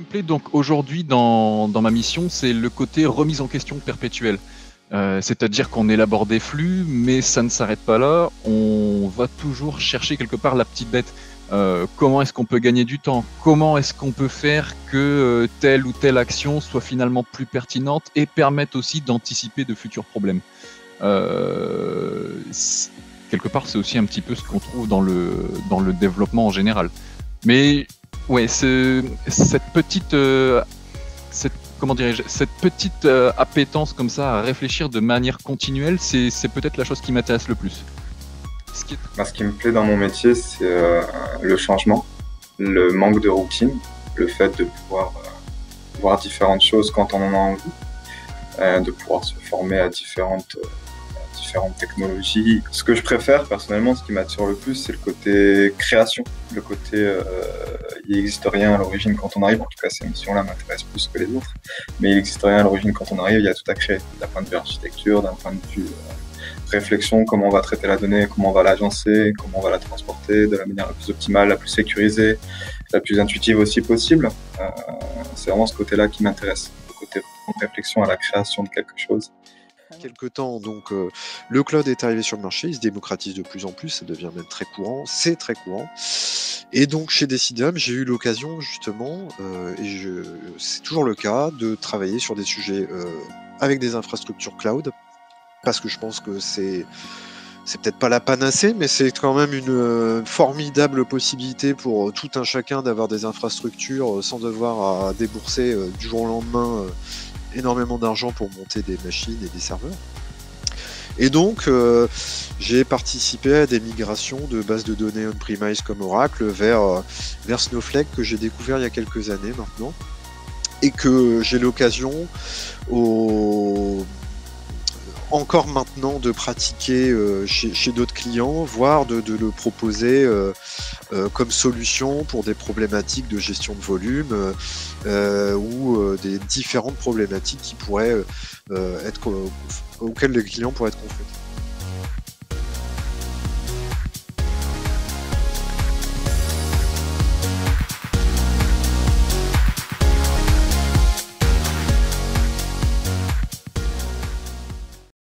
plaît. Donc aujourd'hui, dans ma mission, c'est le côté remise en question perpétuelle. C'est-à-dire qu'on élabore des flux, mais ça ne s'arrête pas là. On va toujours chercher quelque part la petite bête. Comment est-ce qu'on peut gagner du temps? Comment est-ce qu'on peut faire que telle ou telle action soit finalement plus pertinente et permette aussi d'anticiper de futurs problèmes? Quelque part, c'est aussi un petit peu ce qu'on trouve dans le développement en général. Mais ouais, cette petite, comment dirais-je, cette petite appétence comme ça à réfléchir de manière continuelle, c'est peut-être la chose qui m'intéresse le plus. Ce qui me plaît dans mon métier, c'est le changement, le manque de routine, le fait de pouvoir voir différentes choses quand on en a envie, de pouvoir se former à différentes technologies. Ce que je préfère personnellement, ce qui m'attire le plus, c'est le côté création, le côté il n'existe rien à l'origine quand on arrive. En tout cas, ces missions-là m'intéressent plus que les autres, mais il n'existe rien à l'origine quand on arrive. Il y a tout à créer, d'un point de vue architecture, d'un point de vue réflexion, comment on va traiter la donnée, comment on va l'agencer, comment on va la transporter de la manière la plus optimale, la plus sécurisée, la plus intuitive aussi possible. C'est vraiment ce côté-là qui m'intéresse, le côté réflexion à la création de quelque chose. Quelque temps, donc le cloud est arrivé sur le marché, il se démocratise de plus en plus, ça devient même très courant, c'est très courant. Et donc chez Decidum, j'ai eu l'occasion justement, c'est toujours le cas, de travailler sur des sujets avec des infrastructures cloud, parce que je pense que c'est peut-être pas la panacée, mais c'est quand même une formidable possibilité pour tout un chacun d'avoir des infrastructures sans devoir à débourser du jour au lendemain énormément d'argent pour monter des machines et des serveurs. Et donc, j'ai participé à des migrations de bases de données on-premise comme Oracle vers Snowflake, que j'ai découvert il y a quelques années maintenant, et que j'ai l'occasion encore maintenant de pratiquer chez d'autres clients, voire de le proposer comme solution pour des problématiques de gestion de volume ou des différentes problématiques qui pourraient auxquelles les clients pourraient être confrontés.